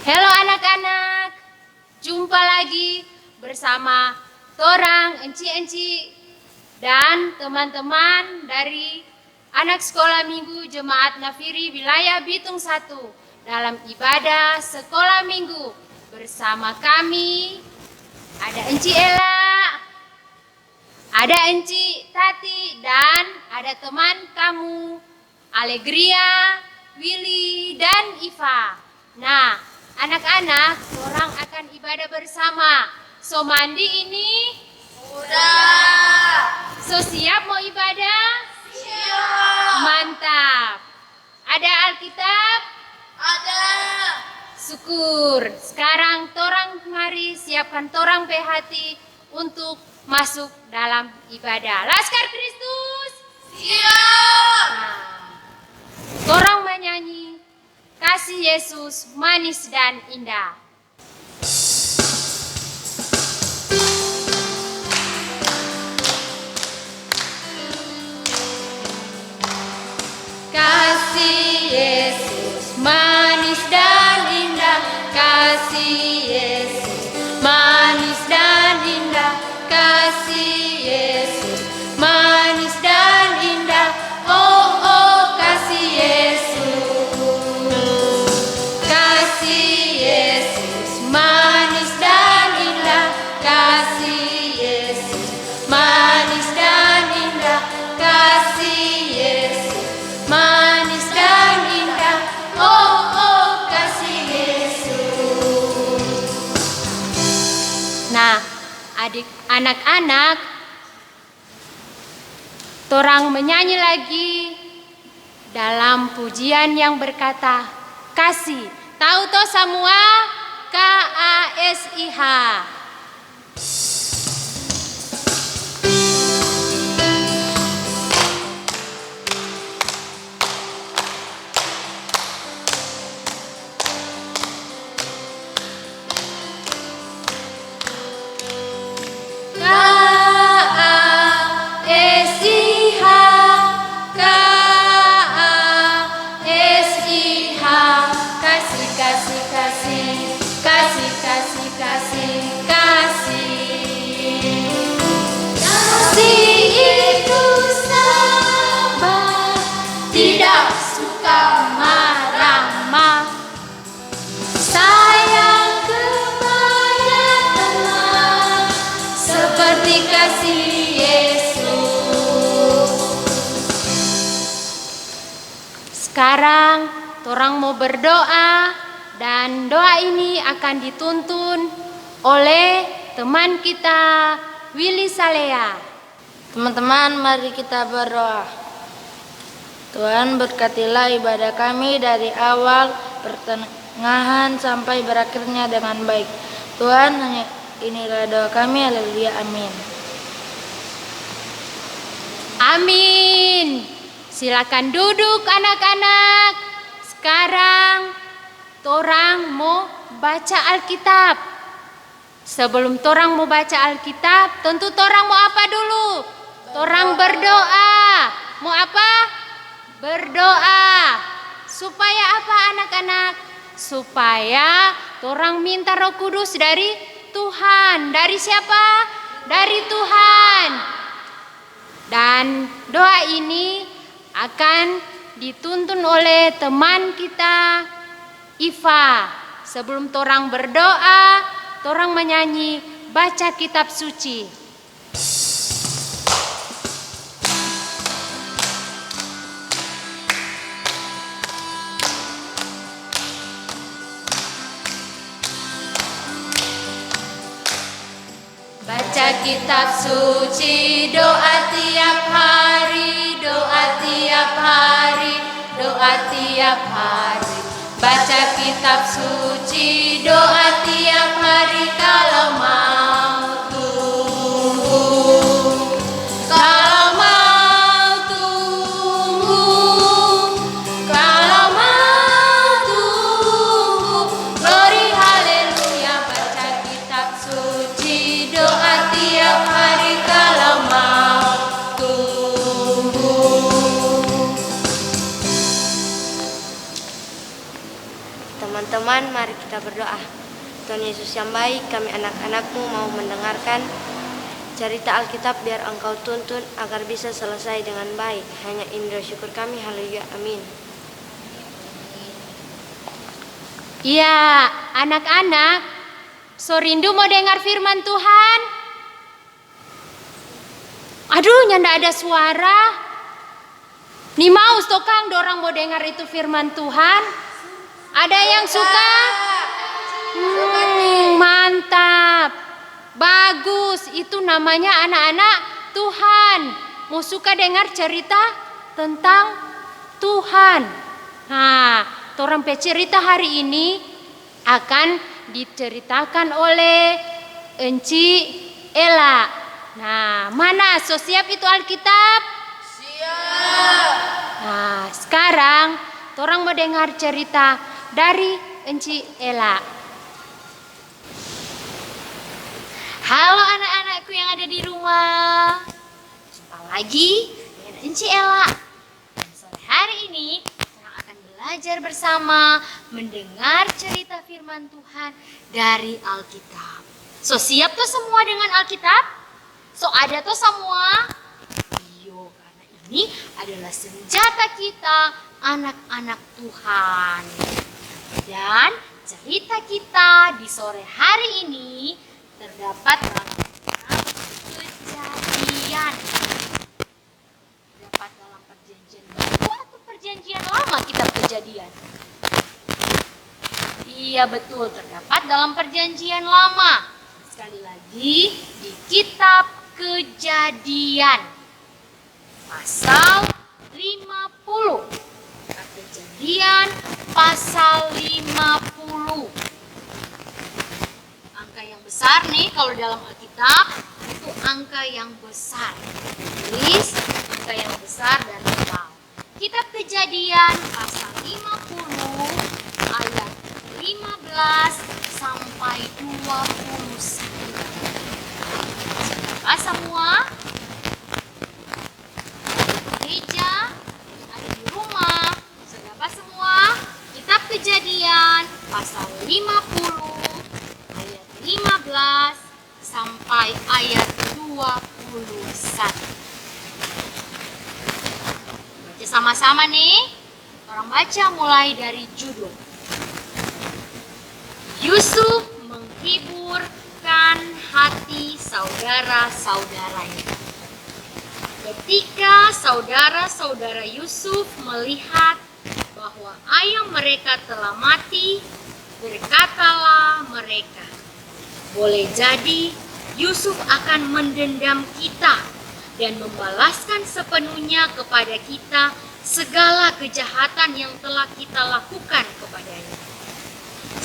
Halo anak-anak, jumpa lagi bersama torang enci-enci dan teman-teman dari anak sekolah minggu Jemaat Nafiri wilayah Bitung 1 dalam ibadah sekolah minggu. Bersama kami ada Enci Ella, ada Enci Tati, dan ada teman kamu Alegria, Willy, dan Iva. Nah, anak-anak, orang akan ibadah bersama. So mandi ini? Udah. So siap mau ibadah? Siap. Mantap. Ada Alkitab? Ada. Syukur. Sekarang torang mari siapkan torang pe hati untuk masuk dalam ibadah. Laskar Kristus. Siap. Nah, torang menyanyi Kasih Yesus manis dan indah. Kasih Yesus manis dan indah, kasih Yesus manis dan indah, kasih Yesus manis dan indah. Oh oh kasih Yesus, kasih Yesus manis dan indah, kasih Yesus manis dan indah, kasih Yesus manis dan indah. Oh oh kasih Yesus. Nah, anak-anak, torang menyanyi lagi dalam pujian yang berkata kasih. Tahu toh semua? KASIH. KASIH, KASIH, kasih, kasih, kasih, kasih, kasih, kasih, kasih. Kasih itu sabar, tidak suka marah-marah, sayang kepada teman, seperti kasih Yesus. Sekarang torang mau berdoa, dan doa ini akan dituntun oleh teman kita Willy Salea. Teman-teman, mari kita berdoa. Tuhan, berkatilah ibadah kami dari awal, pertengahan sampai berakhirnya dengan baik. Tuhan, hanya inilah doa kami. Haleluya, amin. Amin. Silakan duduk anak-anak. Sekarang torang mau baca Alkitab. Sebelum torang mau baca Alkitab, tentu torang mau apa dulu? Torang berdoa. Mau apa? Berdoa. Supaya apa anak-anak? Supaya torang minta Roh Kudus dari Tuhan. Dari siapa? Dari Tuhan. Dan doa ini akan dituntun oleh teman kita Iva. Sebelum torang berdoa, torang menyanyi baca kitab suci. Baca kitab suci, doa tiap hari, doa tiap hari, doa tiap hari. Baca kitab suci, doa tiap hari kalau mau tumbuh. Kalau mau tumbuh, kalau mau tumbuh. Glory haleluya, baca kitab suci, doa tiap hari kalau mau tumbuh. Teman-teman, teman-teman, mari kita berdoa. Tuhan Yesus yang baik, kami anak-anak-Mu mau mendengarkan cerita Alkitab biar Engkau tuntun agar bisa selesai dengan baik. Hanya indra syukur kami, haleluya, amin. Ya, anak-anak, so rindu mau dengar firman Tuhan? Aduh, nyanda ada suara. Nih mau stokang dorang mau dengar itu firman Tuhan? Ada yang suka? Mantap. Bagus, itu namanya anak-anak Tuhan. Mau suka dengar cerita tentang Tuhan. Nah, orang pecerita hari ini akan diceritakan oleh Enci Ela. Nah, mana? So siap itu Alkitab? Siap. Nah, sekarang orang mau dengar cerita dari Enci Ela. Halo anak-anakku yang ada di rumah. Jumpa lagi dengan Enci Ela. Dan sore hari ini kita akan belajar bersama mendengar cerita firman Tuhan dari Alkitab. So siap tuh semua dengan Alkitab? So ada tuh semua? Iyo, karena ini adalah senjata kita anak-anak Tuhan. Dan cerita kita di sore hari ini terdapat dalam kitab Kejadian. Terdapat dalam perjanjian baru atau perjanjian lama kitab Kejadian? Iya betul, terdapat dalam perjanjian lama. Sekali lagi di kitab Kejadian. Pasal 50. Kitab Kejadian pasal 50. Yang besar nih kalau dalam Alkitab itu angka yang besar. Tulis angka yang besar dan tebal. Kitab Kejadian pasal 50 ayat 15 sampai 21. Siapa semua? Gereja ada di rumah. Siapa semua? Kitab Kejadian pasal 50 15 sampai ayat 21. Baca sama-sama nih. Orang baca mulai dari judul. Yusuf menghiburkan hati saudara-saudaranya. Ketika saudara-saudara Yusuf melihat bahwa ayah mereka telah mati, berkatalah mereka, boleh jadi Yusuf akan mendendam kita dan membalaskan sepenuhnya kepada kita segala kejahatan yang telah kita lakukan kepadanya.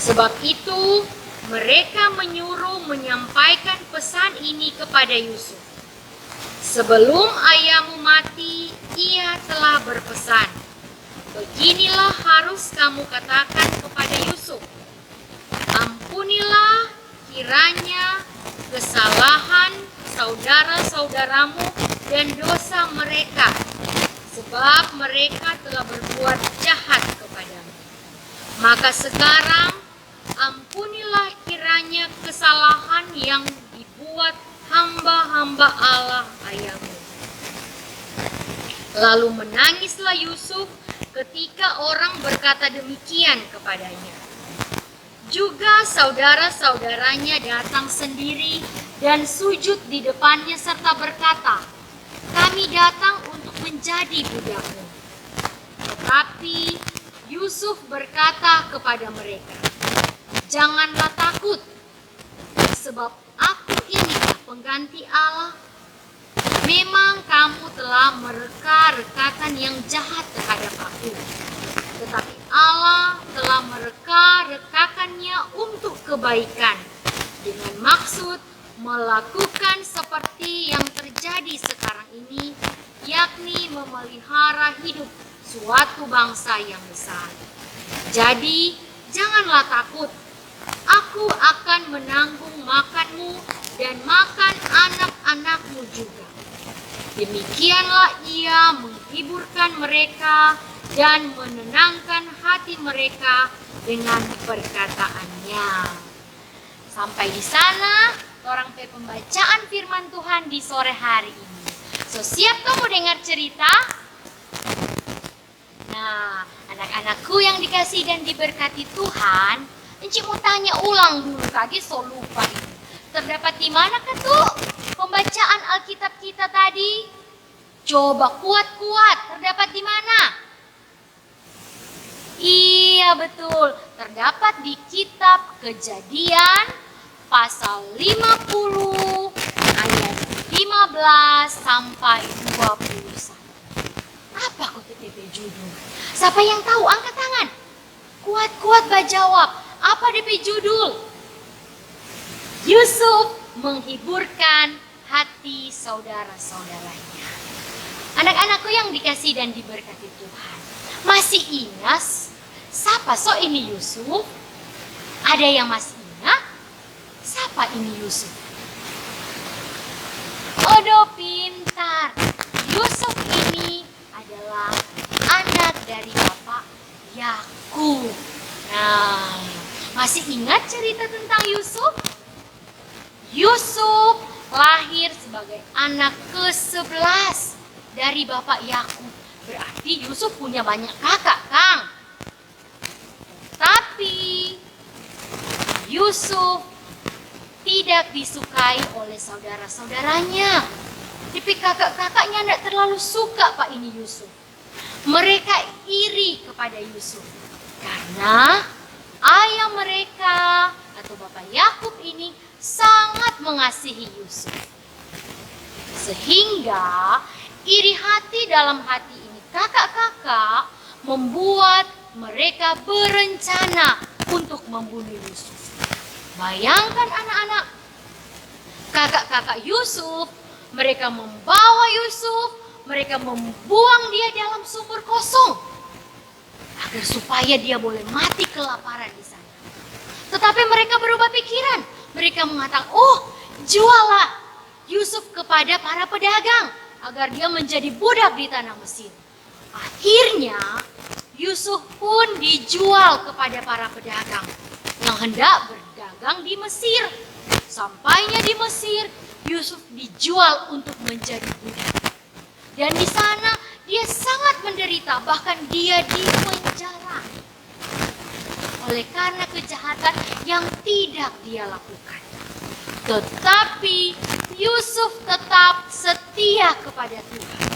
Sebab itu mereka menyuruh menyampaikan pesan ini kepada Yusuf. Sebelum ayahmu mati, ia telah berpesan, beginilah harus kamu katakan kepada Yusuf, ampunilah kiranya kesalahan saudara-saudaramu dan dosa mereka, sebab mereka telah berbuat jahat kepadamu. Maka sekarang ampunilah kiranya kesalahan yang dibuat hamba-hamba Allah ayahmu. Lalu menangislah Yusuf ketika orang berkata demikian kepadanya. Juga saudara-saudaranya datang sendiri dan sujud di depannya serta berkata, kami datang untuk menjadi budakmu. Tetapi Yusuf berkata kepada mereka, janganlah takut, sebab aku inilah pengganti Allah. Memang kamu telah mereka-rekakan yang jahat terhadap aku, tetapi Allah telah mereka-rekakannya untuk kebaikan, dengan maksud melakukan seperti yang terjadi sekarang ini, yakni memelihara hidup suatu bangsa yang besar. Jadi janganlah takut, aku akan menanggung makanmu dan makan anak-anakmu juga. Demikianlah ia menghiburkan mereka dan menenangkan hati mereka dengan perkataannya. Sampai di sana orang pembacaan firman Tuhan di sore hari ini. So, siap kamu dengar cerita? Nah, anak-anakku yang dikasih dan diberkati Tuhan, Enci mau tanya ulang dulu, kaget so lupa ini. Terdapat di mana tuh pembacaan Alkitab kita tadi? Coba kuat-kuat, terdapat di mana? Iya betul, terdapat di kitab Kejadian pasal 50 ayat 15 sampai 21. Apa kok TTP judul? Siapa yang tahu angkat tangan? Kuat-kuat jawab. Apa DP judul? Yusuf menghiburkan hati saudara-saudaranya. Anak-anakku yang dikasih dan diberkati Tuhan, masih ingat siapa ini Yusuf? Ada yang masih ingat? Siapa ini Yusuf? Odo pintar. Yusuf ini adalah anak dari Bapak Yakub. Nah, masih ingat cerita tentang Yusuf? Yusuf lahir sebagai anak ke-11 dari Bapak Yakub. Berarti Yusuf punya banyak kakak, Kang. Tapi Yusuf tidak disukai oleh saudara-saudaranya. Tapi kakak-kakaknya tidak terlalu suka Pak ini Yusuf. Mereka iri kepada Yusuf. Karena ayah mereka atau Bapak Yakub ini sangat mengasihi Yusuf. Sehingga iri hati dalam hati ini kakak-kakak membuat mereka berencana untuk membunuh Yusuf. Bayangkan anak-anak, kakak-kakak Yusuf, mereka membawa Yusuf, mereka membuang dia dalam sumur kosong agar supaya dia boleh mati kelaparan di sana. Tetapi mereka berubah pikiran. Mereka mengatakan, oh jualah Yusuf kepada para pedagang agar dia menjadi budak di tanah Mesir. Akhirnya Yusuf pun dijual kepada para pedagang yang hendak berdagang di Mesir. Sampainya di Mesir, Yusuf dijual untuk menjadi budak. Dan di sana dia sangat menderita, bahkan dia dipenjara oleh karena kejahatan yang tidak dia lakukan. Tetapi Yusuf tetap setia kepada Tuhan.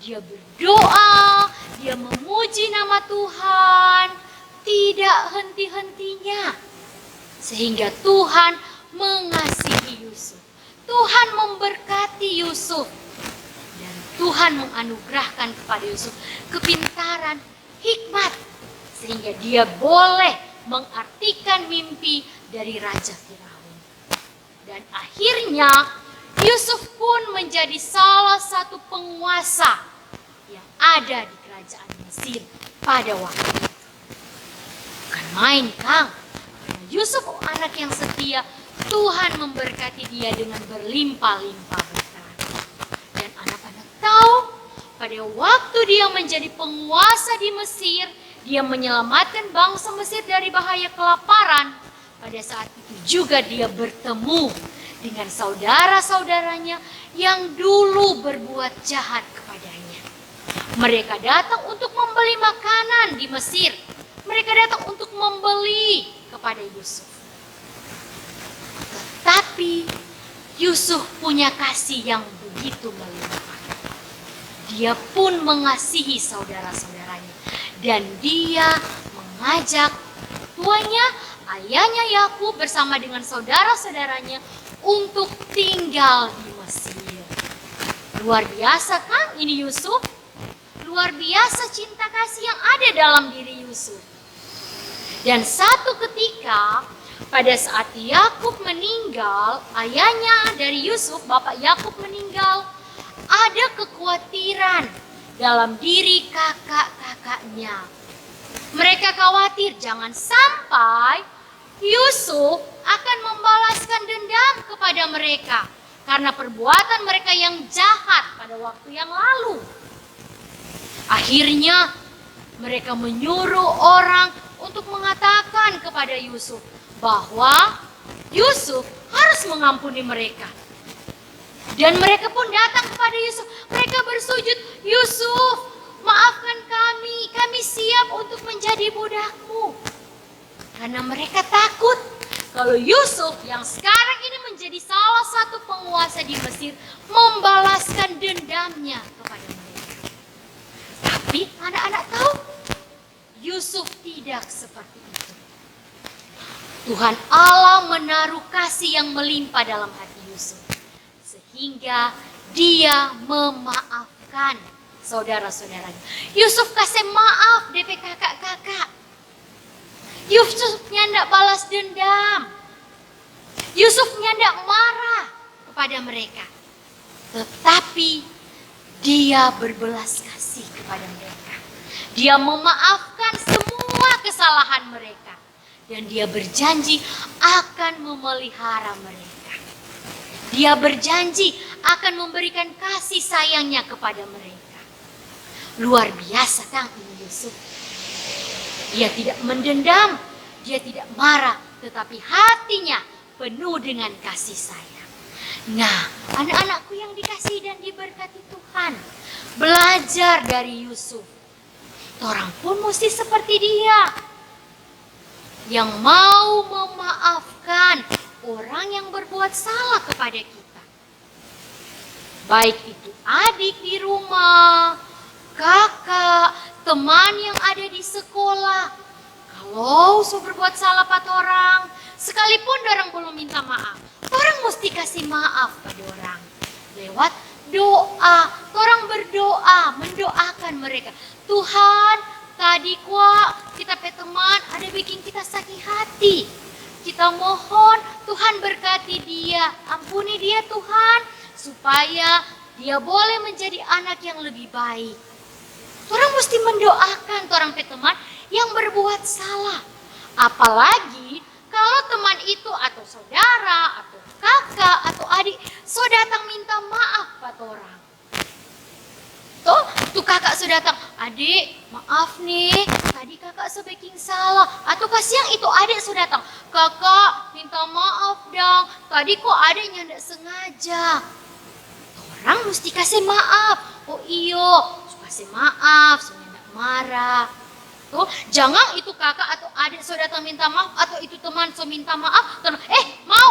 Dia berdoa, dia memuji nama Tuhan, tidak henti-hentinya. Sehingga Tuhan mengasihi Yusuf. Tuhan memberkati Yusuf. Dan Tuhan menganugerahkan kepada Yusuf kepintaran, hikmat. Sehingga dia boleh mengartikan mimpi dari Raja Firaun. Dan akhirnya Yusuf pun menjadi salah satu penguasa yang ada di kerajaan Mesir pada waktu itu. Bukan main, Kang. Karena Yusuf anak yang setia, Tuhan memberkati dia dengan berlimpah-limpah berkat. Dan anak-anak tahu, pada waktu dia menjadi penguasa di Mesir, dia menyelamatkan bangsa Mesir dari bahaya kelaparan. Pada saat itu juga dia bertemu dengan saudara-saudaranya yang dulu berbuat jahat kepadanya. Mereka datang untuk membeli makanan di Mesir. Mereka datang untuk membeli kepada Yusuf. Tetapi Yusuf punya kasih yang begitu melimpah. Dia pun mengasihi saudara-saudaranya. Dan dia mengajak tuanya, ayahnya Yakub bersama dengan saudara-saudaranya untuk tinggal di Mesir. Luar biasa kan ini Yusuf? Luar biasa cinta kasih yang ada dalam diri Yusuf. Dan satu ketika pada saat Yakub meninggal, ayahnya dari Yusuf, Bapak Yakub meninggal, ada kekhawatiran dalam diri kakak-kakaknya. Mereka khawatir jangan sampai Yusuf akan membalaskan dendam kepada mereka karena perbuatan mereka yang jahat pada waktu yang lalu. Akhirnya mereka menyuruh untuk mengatakan kepada Yusuf bahwa Yusuf harus mengampuni mereka. Dan mereka pun datang kepada Yusuf. Mereka bersujud, "Yusuf, maafkan kami siap untuk menjadi budakmu." Karena mereka takut kalau Yusuf yang sekarang ini menjadi salah satu penguasa di Mesir membalaskan dendamnya kepada mereka. Tapi anak-anak tahu, Yusuf tidak seperti itu. Tuhan Allah menaruh kasih yang melimpah dalam hati Yusuf, sehingga dia memaafkan saudara-saudaranya. Yusuf kasih maaf DP kakak-kakak. Yusufnya tidak balas dendam. Yusufnya tidak marah kepada mereka. Tetapi dia berbelas kasih kepada mereka. Dia memaafkan semua kesalahan mereka. Dan dia berjanji akan memelihara mereka. Dia berjanji akan memberikan kasih sayangnya kepada mereka. Luar biasa kan ini Yusuf. Dia tidak mendendam, dia tidak marah, tetapi hatinya penuh dengan kasih sayang. Nah, anak-anakku yang dikasihi dan diberkati Tuhan, belajar dari Yusuf. Orang pun mesti seperti dia, yang mau memaafkan orang yang berbuat salah kepada kita. Baik itu adik di rumah, kakak, teman yang ada di sekolah. Kalau berbuat salah pada orang, sekalipun orang belum minta maaf, orang mesti kasih maaf pada orang. Lewat doa, orang berdoa, mendoakan mereka. Tuhan, tadi kita pe teman ada bikin kita sakit hati. Kita mohon Tuhan berkati dia, ampuni dia Tuhan, supaya dia boleh menjadi anak yang lebih baik. Orang mesti mendoakan orang teman yang berbuat salah. Apalagi kalau teman itu atau saudara atau kakak atau adik datang minta maaf pada orang. Tuh kakak datang, "Adik, maaf nih, tadi kakak bikin salah." Atau kasihan itu adik datang, "Kakak, minta maaf dong, tadi kok adiknya tidak sengaja." Orang mesti kasih maaf. "Oh iyo, kasih maaf, saya tidak marah." Tuh, jangan itu kakak atau adik datang minta maaf, atau itu teman minta maaf, mau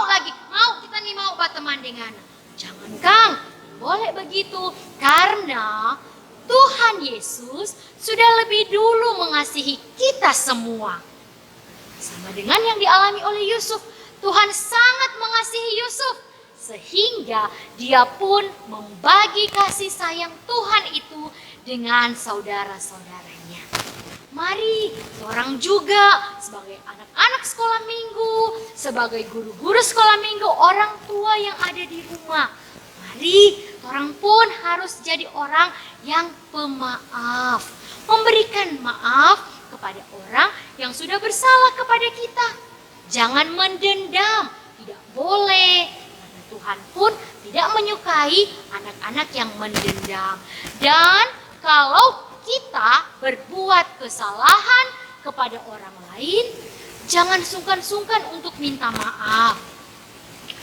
kita nih mau berteman dengan. Jangan Kang, boleh begitu, karena Tuhan Yesus sudah lebih dulu mengasihi kita semua. Sama dengan yang dialami oleh Yusuf, Tuhan sangat mengasihi Yusuf, sehingga dia pun membagi kasih sayang Tuhan itu dengan saudara-saudaranya. Mari orang juga sebagai anak-anak sekolah minggu, sebagai guru-guru sekolah minggu, orang tua yang ada di rumah, mari orang pun harus jadi orang yang pemaaf, memberikan maaf kepada orang yang sudah bersalah kepada kita. Jangan mendendam, tidak boleh. Karena Tuhan pun tidak menyukai anak-anak yang mendendam. Dan kalau kita berbuat kesalahan kepada orang lain, jangan sungkan-sungkan untuk minta maaf.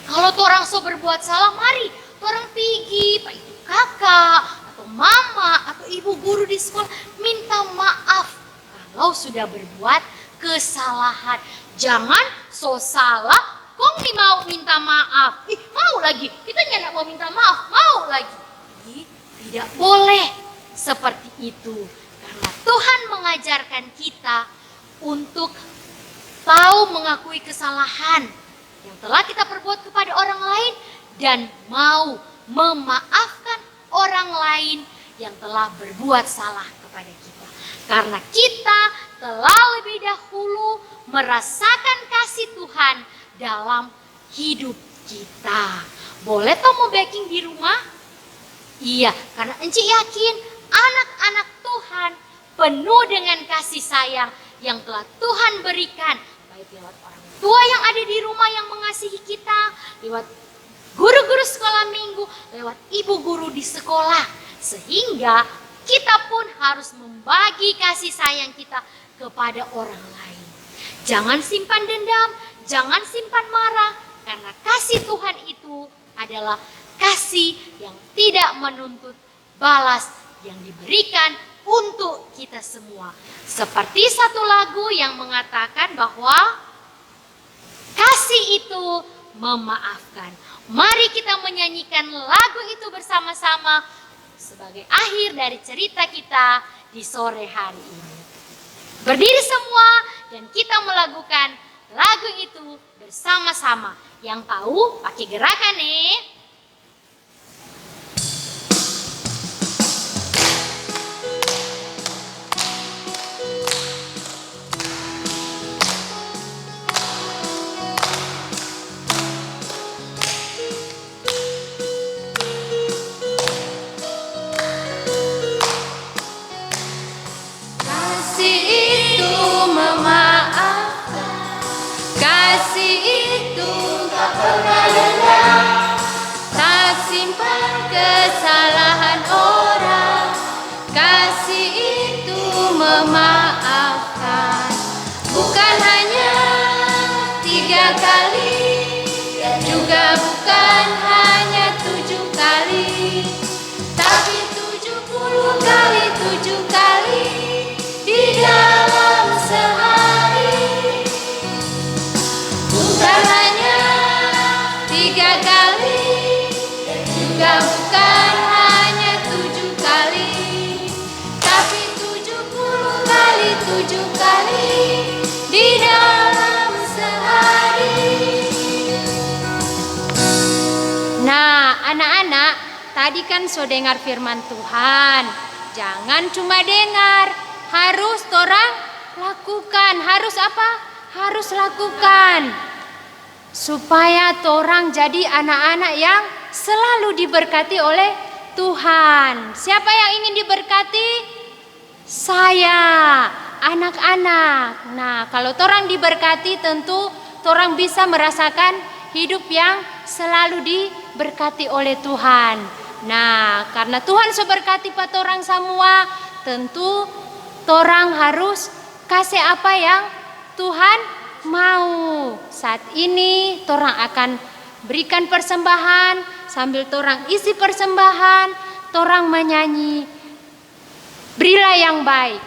Kalau orang berbuat salah, mari orang pergi, Pak itu kakak atau mama atau ibu guru di sekolah, minta maaf kalau sudah berbuat kesalahan. Jangan salah, kong nih mau minta maaf. Mau lagi, kita nggak mau minta maaf, mau lagi. Tidak boleh seperti itu, karena Tuhan mengajarkan kita untuk tahu mengakui kesalahan yang telah kita perbuat kepada orang lain dan mau memaafkan orang lain yang telah berbuat salah kepada kita. Karena kita telah lebih dahulu merasakan kasih Tuhan dalam hidup kita. Boleh toh mau baking di rumah? Iya, karena Enci yakin anak-anak Tuhan penuh dengan kasih sayang yang telah Tuhan berikan, baik lewat orang tua yang ada di rumah yang mengasihi kita, lewat guru-guru sekolah minggu, lewat ibu guru di sekolah, sehingga kita pun harus membagi kasih sayang kita kepada orang lain. Jangan simpan dendam, jangan simpan marah, karena kasih Tuhan itu adalah kasih yang tidak menuntut balas, yang diberikan untuk kita semua. Seperti satu lagu yang mengatakan bahwa kasih itu memaafkan. Mari kita menyanyikan lagu itu bersama-sama sebagai akhir dari cerita kita di sore hari ini. Berdiri semua dan kita melakukan lagu itu bersama-sama. Yang tahu pakai gerakan nih. Kesalahan orang, kasih itu memaafkan. Bukan hanya 3 kali, juga bukan hanya 7 kali, tapi 70 kali 7 kali di dalam sehari. Bukan hanya 3 kali, juga bukan hanya 7 kali, tapi 70 kali 7 kali di dalam sehari. Nah, anak-anak, tadi kan so dengar firman Tuhan. Jangan cuma dengar, harus torang lakukan. Harus apa? Harus lakukan. Supaya torang jadi anak-anak yang selalu diberkati oleh Tuhan. Siapa yang ingin diberkati? Saya, anak-anak. Nah, kalau torang diberkati tentu torang bisa merasakan hidup yang selalu diberkati oleh Tuhan. Nah, karena Tuhan seberkati pa torang semua, tentu torang harus kasih apa yang Tuhan mau. Saat ini torang akan berikan persembahan. Sambil torang isi persembahan, torang menyanyi Berilah yang baik.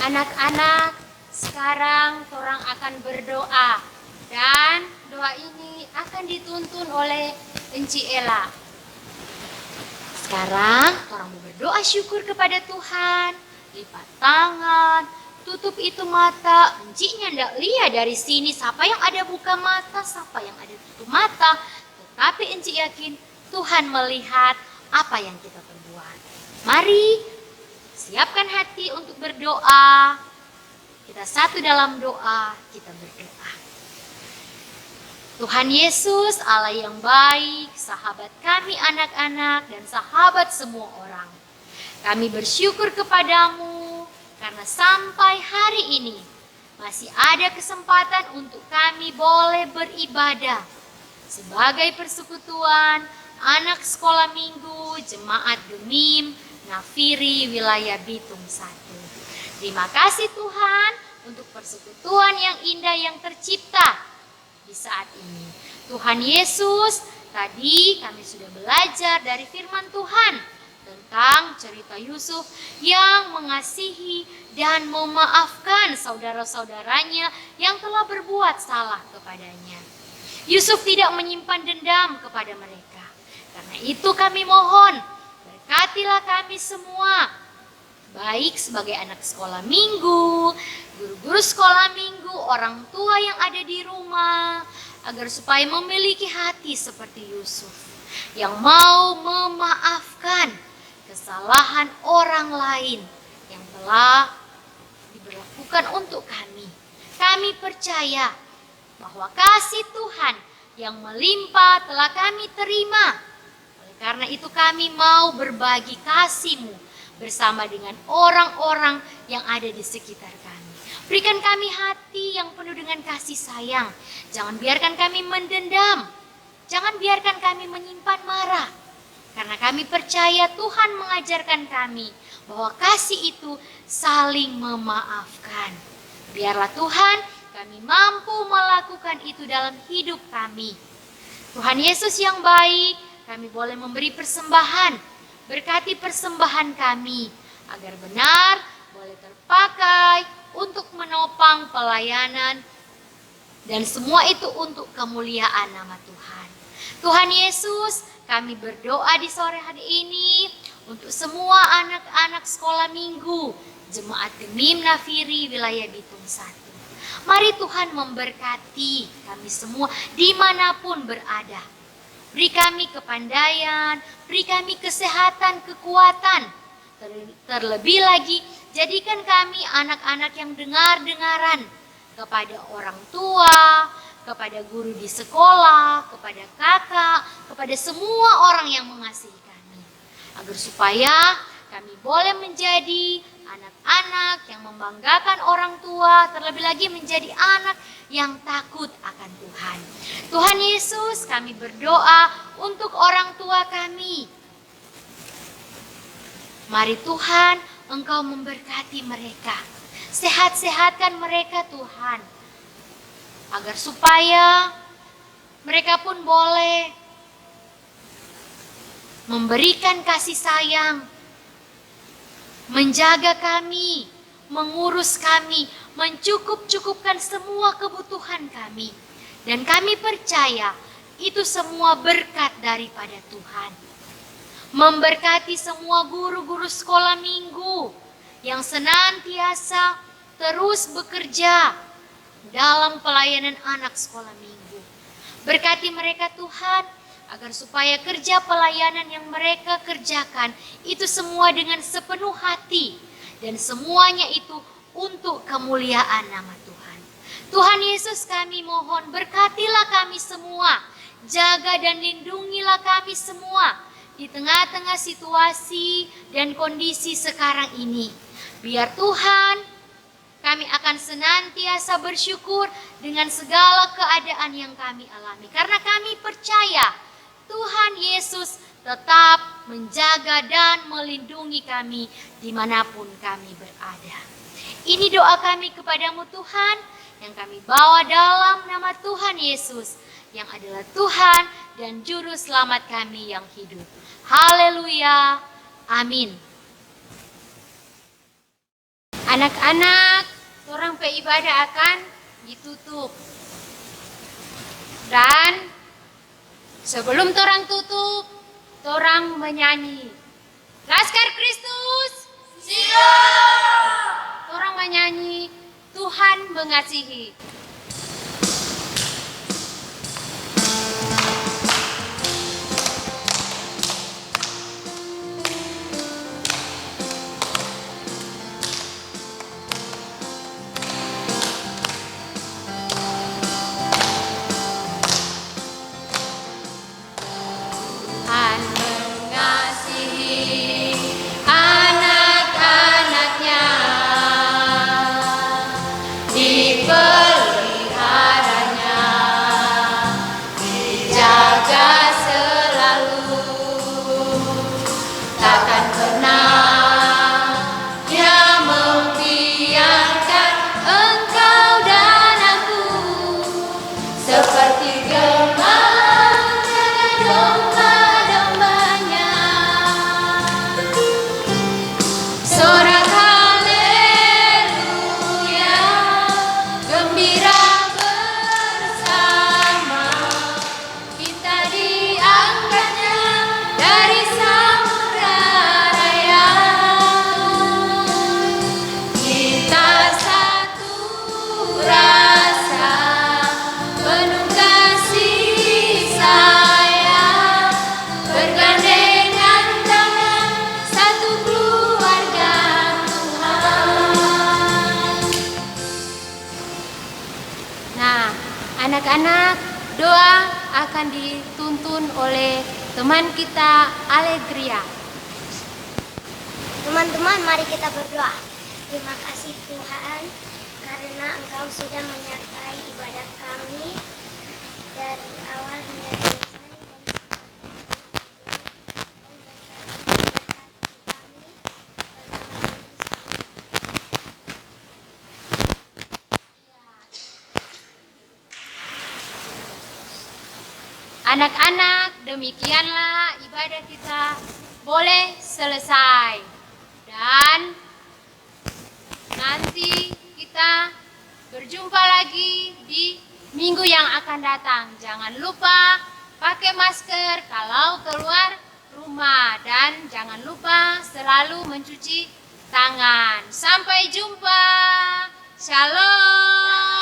Anak-anak, sekarang orang akan berdoa dan doa ini akan dituntun oleh Enci Ella. Sekarang orang mau berdoa syukur kepada Tuhan, lipat tangan, tutup itu mata. Encinya ndak lihat dari sini siapa yang ada buka mata, siapa yang ada tutup mata. Tetapi Enci yakin Tuhan melihat apa yang kita perbuat. Mari siapkan hati untuk berdoa. Kita satu dalam doa, kita berdoa. Tuhan Yesus, Allah yang baik, sahabat kami anak-anak dan sahabat semua orang. Kami bersyukur kepadamu karena sampai hari ini masih ada kesempatan untuk kami boleh beribadah sebagai persekutuan anak sekolah minggu Jemaat Gemim Nafiri wilayah Bitung 1. Terima kasih Tuhan untuk persekutuan yang indah yang tercipta di saat ini. Tuhan Yesus, Tadi kami sudah belajar dari firman Tuhan tentang cerita Yusuf yang mengasihi dan memaafkan saudara-saudaranya yang telah berbuat salah kepadanya. Yusuf tidak menyimpan dendam kepada mereka. Karena itu kami mohon, berkatilah kami semua, baik sebagai anak sekolah minggu, guru-guru sekolah minggu, orang tua yang ada di rumah, agar supaya memiliki hati seperti Yusuf yang mau memaafkan kesalahan orang lain yang telah diberlakukan untuk kami. Kami percaya bahwa kasih Tuhan yang melimpah telah kami terima. Oleh karena itu kami mau berbagi kasih-Mu bersama dengan orang-orang yang ada di sekitar kami. Berikan kami hati yang penuh dengan kasih sayang. Jangan biarkan kami mendendam. Jangan biarkan kami menyimpan marah. Karena kami percaya Tuhan mengajarkan kami bahwa kasih itu saling memaafkan. Biarlah Tuhan kami mampu melakukan itu dalam hidup kami. Tuhan Yesus yang baik, kami boleh memberi persembahan. Berkati persembahan kami agar benar boleh terpakai untuk menopang pelayanan dan semua itu untuk kemuliaan nama Tuhan. Tuhan Yesus, kami berdoa di sore hari ini untuk semua anak-anak sekolah minggu Jemaat Gemim Nafiri wilayah Bitung 1. Mari Tuhan memberkati kami semua dimanapun berada. Beri kami kepandaian, beri kami kesehatan, kekuatan. Terlebih lagi, jadikan kami anak-anak yang dengar-dengaran kepada orang tua, kepada guru di sekolah, kepada kakak, kepada semua orang yang mengasihi kami. Agar supaya kami boleh menjadi anak-anak yang membanggakan orang tua, terlebih lagi menjadi anak yang takut akan Tuhan. Tuhan Yesus, kami berdoa untuk orang tua kami. Mari Tuhan, Engkau memberkati mereka. Sehat-sehatkan mereka Tuhan. Agar supaya mereka pun boleh memberikan kasih sayang, menjaga kami, mengurus kami, mencukup-cukupkan semua kebutuhan kami. Dan kami percaya itu semua berkat daripada Tuhan. Memberkati semua guru-guru sekolah minggu yang senantiasa terus bekerja dalam pelayanan anak sekolah minggu. Berkati mereka Tuhan, agar supaya kerja pelayanan yang mereka kerjakan itu semua dengan sepenuh hati dan semuanya itu untuk kemuliaan nama Tuhan. Tuhan Yesus, kami mohon berkatilah kami semua, jaga dan lindungilah kami semua di tengah-tengah situasi dan kondisi sekarang ini. Biar Tuhan, kami akan senantiasa bersyukur dengan segala keadaan yang kami alami. Karena kami percaya Tuhan Yesus tetap menjaga dan melindungi kami dimanapun kami berada. Ini doa kami kepadamu Tuhan, yang kami bawa dalam nama Tuhan Yesus, yang adalah Tuhan dan Juru Selamat kami yang hidup. Haleluya, amin. Anak-anak, orang ibadah akan ditutup. Dan sebelum orang tutup, orang menyanyi. Laskar Kristus, siap. Orang menyanyi, Tuhan mengasihi. Anak-anak, doa akan dituntun oleh teman kita Alegria. Teman-teman, mari kita berdoa. Terima kasih Tuhan, karena Engkau sudah menyertai ibadat kami dari awal hingga selesai. Anak-anak, demikianlah ibadah kita boleh selesai. Dan nanti kita berjumpa lagi di minggu yang akan datang. Jangan lupa pakai masker kalau keluar rumah. Dan jangan lupa selalu mencuci tangan. Sampai jumpa. Shalom.